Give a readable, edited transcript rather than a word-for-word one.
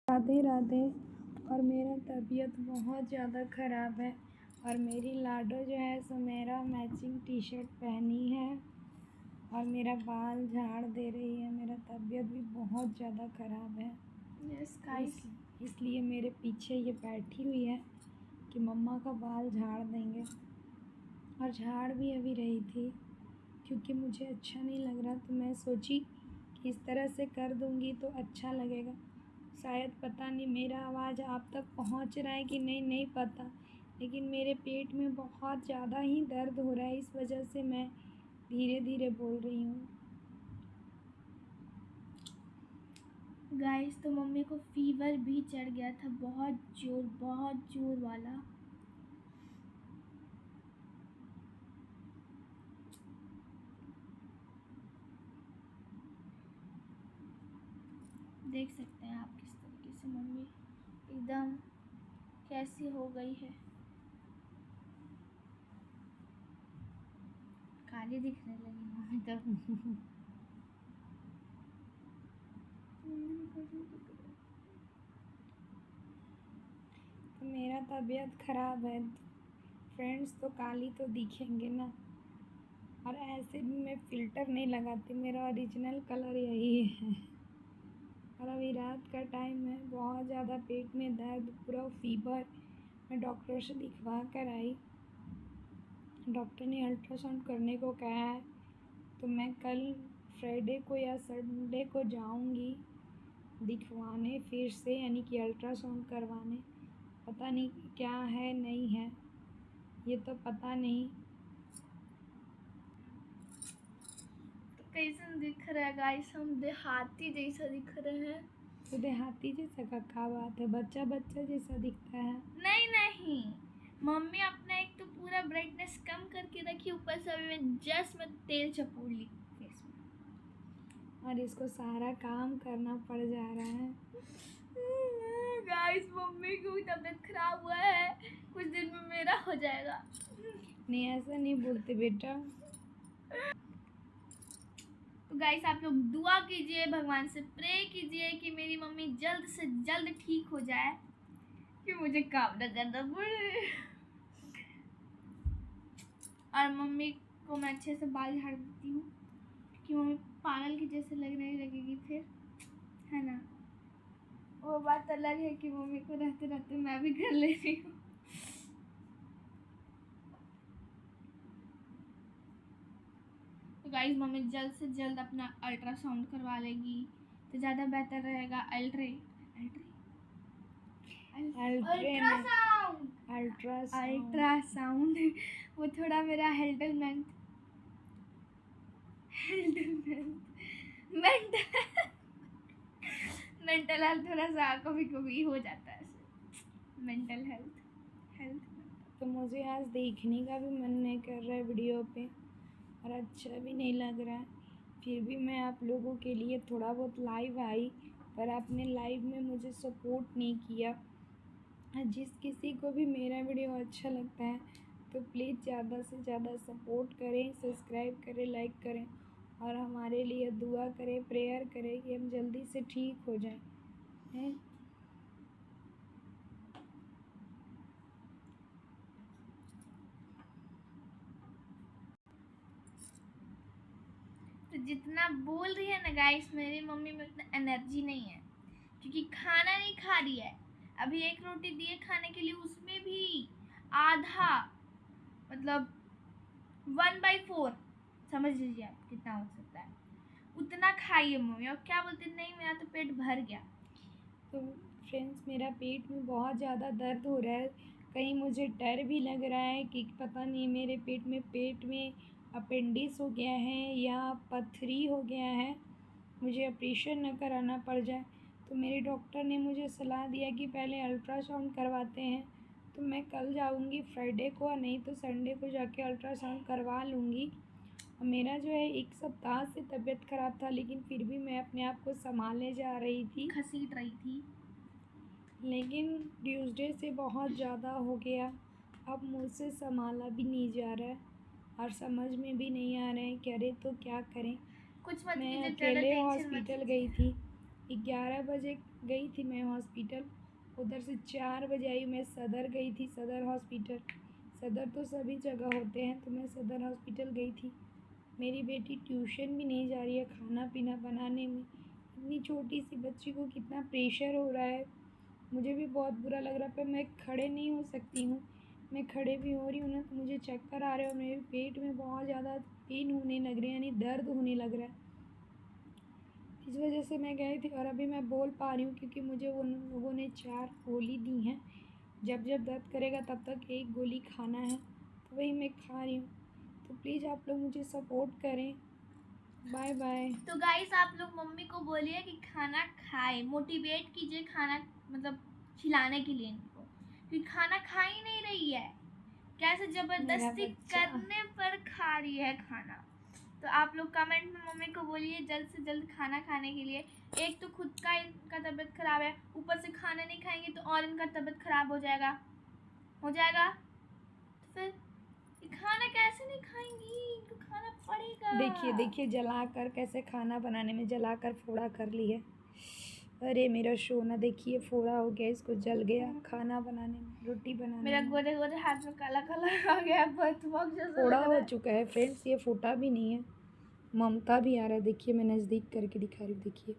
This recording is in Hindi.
राधे राधे। और मेरा तबीयत बहुत ज़्यादा ख़राब है और मेरी लाडो जो है सो मेरा मैचिंग टी शर्ट पहनी है और मेरा बाल झाड़ दे रही है। मेरा तबीयत भी बहुत ज़्यादा ख़राब है। यस गाइस, इसलिए मेरे पीछे ये बैठी हुई है कि मम्मा का बाल झाड़ देंगे। और झाड़ भी अभी रही थी क्योंकि मुझे अच्छा नहीं लग रहा, तो मैं सोची कि इस तरह से कर दूँगी तो अच्छा लगेगा। शायद पता नहीं मेरा आवाज़ आप तक पहुंच रहा है कि नहीं पता, लेकिन मेरे पेट में बहुत ज़्यादा ही दर्द हो रहा है, इस वजह से मैं धीरे धीरे बोल रही हूँ। गाइस तो मम्मी को फीवर भी चढ़ गया था, बहुत जोर वाला। देख सकते हैं आप किस तरीके से मम्मी एकदम कैसी हो गई है, काली दिखने लगी मम्मी तो मेरा तबीयत ख़राब है, फ्रेंड्स तो काली तो दिखेंगे ना। और ऐसे भी मैं फ़िल्टर नहीं लगाती, मेरा ओरिजिनल कलर यही है। और अभी रात का टाइम है, बहुत ज़्यादा पेट में दर्द, पूरा फीवर। मैं डॉक्टर से दिखवा कर आई, डॉक्टर ने अल्ट्रासाउंड करने को कहा है, तो मैं कल फ्राइडे को या संडे को जाऊंगी दिखवाने फिर से, यानी कि अल्ट्रासाउंड करवाने। पता नहीं क्या है नहीं है, ये तो पता नहीं। तो कैसे दिख रहा है गाइस, हम देहाती जैसा दिख रहे हैं। तो देहाती जैसा का क्या बात है, बच्चा जैसा दिखता है। नहीं, मम्मी अपना एक तो पूरा ब्राइटनेस कम करके रखी, ऊपर से अभी मैं जस्ट तेल चपोड़ ली फेस में और इसको सारा काम करना पड़ जा रहा है। गाइस मम्मी की तबीयत खराब हुआ है, कुछ दिन में मेरा हो जाएगा। नहीं, ऐसा नहीं बोलते बेटा। तो गाइस आप लोग दुआ कीजिए, भगवान से प्रे कीजिए कि मेरी मम्मी जल्द से जल्द ठीक हो जाए, कि मुझे काम न करना पड़े। और मम्मी को मैं अच्छे से बाल झाड़ देती हूँ कि मम्मी पागल की जैसे लगने लगेगी फिर, है ना। वो बात अलग है कि मम्मी को रहते रहते मैं भी कर ले रही हूँ। तो गाइस मम्मी जल्द से जल्द अपना अल्ट्रासाउंड करवा लेगी तो ज़्यादा बेहतर रहेगा। अल्ट्रासाउंड वो थोड़ा मेरा मेंटल हेल्थ थोड़ा सा कभी हो जाता है, मेंटल हेल्थ। तो मुझे आज देखने का भी मन नहीं कर रहा है वीडियो पे, और अच्छा भी नहीं लग रहा है। फिर भी मैं आप लोगों के लिए थोड़ा बहुत लाइव आई, पर आपने लाइव में मुझे सपोर्ट नहीं किया। जिस किसी को भी मेरा वीडियो अच्छा लगता है तो प्लीज़ ज़्यादा से ज़्यादा सपोर्ट करें, सब्सक्राइब करें, लाइक करें और हमारे लिए दुआ करें, प्रेयर करें कि हम जल्दी से ठीक हो जाएं। हैं? तो जितना बोल रही है ना गाइस, मेरी मम्मी में उतना एनर्जी नहीं है क्योंकि खाना नहीं खा रही है। अभी एक रोटी दिए खाने के लिए, उसमें भी आधा, मतलब 1/4 समझ लीजिए आप कितना हो सकता है, उतना खाइए मम्मी। और क्या बोलते, नहीं मेरा तो पेट भर गया। तो फ्रेंड्स, मेरा पेट में बहुत ज़्यादा दर्द हो रहा है। कहीं मुझे डर भी लग रहा है कि पता नहीं मेरे पेट में अपेंडिक्स हो गया है या पथरी हो गया है, मुझे ऑपरेशन न कराना पड़ जाए। तो मेरे डॉक्टर ने मुझे सलाह दिया कि पहले अल्ट्रासाउंड करवाते हैं। तो मैं कल जाऊंगी फ्राइडे को, नहीं तो संडे को जाके अल्ट्रासाउंड करवा लूँगी। मेरा जो है 1 सप्ताह से तबीयत ख़राब था, लेकिन फिर भी मैं अपने आप को संभालने जा रही थी, घसीट रही थी। लेकिन ट्यूसडे से बहुत ज़्यादा हो गया। अब मुझसे संभाला भी नहीं जा रहा है और समझ में भी नहीं आ रहा है करें तो क्या करें। कुछ मत मैं कीजिए, अकेले हॉस्पिटल गई थी 11 बजे गई थी मैं हॉस्पिटल, उधर से 4 बजे आई। मैं सदर गई थी, सदर हॉस्पिटल। सदर तो सभी जगह होते हैं, तो मैं सदर हॉस्पिटल गई थी। मेरी बेटी ट्यूशन भी नहीं जा रही है खाना पीना बनाने में। इतनी छोटी सी बच्ची को कितना प्रेशर हो रहा है, मुझे भी बहुत बुरा लग रहा है। पर मैं खड़े नहीं हो सकती हूँ, मैं खड़े भी हो रही हूँ ना तो मुझे चक्कर आ रहे हैं और मेरे पेट में बहुत ज़्यादा पेन होने लग रहे हैं, यानी दर्द होने लग रहा है। इस वजह से मैं गई थी और अभी मैं बोल पा रही हूँ क्योंकि मुझे उन लोगों ने 4 गोली दी हैं। जब जब दर्द करेगा तब तक 1 गोली खाना है, तो वही मैं खा रही हूँ। तो प्लीज़ आप लोग मुझे सपोर्ट करें। Bye bye. तो गाइस आप लोग मम्मी को बोलिए कि खाना खाए, मोटिवेट कीजिए खाना मतलब खिलाने के लिए इनको, क्योंकि खाना खा ही नहीं रही है, कैसे जबरदस्ती करने पर खा रही है खाना। तो आप लोग कमेंट में मम्मी को बोलिए जल्द से जल्द खाना खाने के लिए। एक तो खुद का इनका तबीयत खराब है, ऊपर से खाना नहीं खाएंगे तो और इनका तबीयत खराब हो जाएगा। तो फिर खाना कैसे नहीं खाएंगी, इनको खाना पड़ेगा। देखिए जला कर कैसे खाना बनाने में जला कर फोड़ा कर ली है। अरे मेरा सोना देखिए फोड़ा हो गया, इसको जल गया खाना बनाने में, रोटी बनाने मेरा में गोरे गोरे हाथ में काला काला आ गया, बहुत जैसा फोड़ा लग हो रहा है। चुका है फ्रेंड्स, ये फूटा भी नहीं है। ममता भी आ रहा है, देखिए मैं नज़दीक करके दिखा रही हूँ, देखिए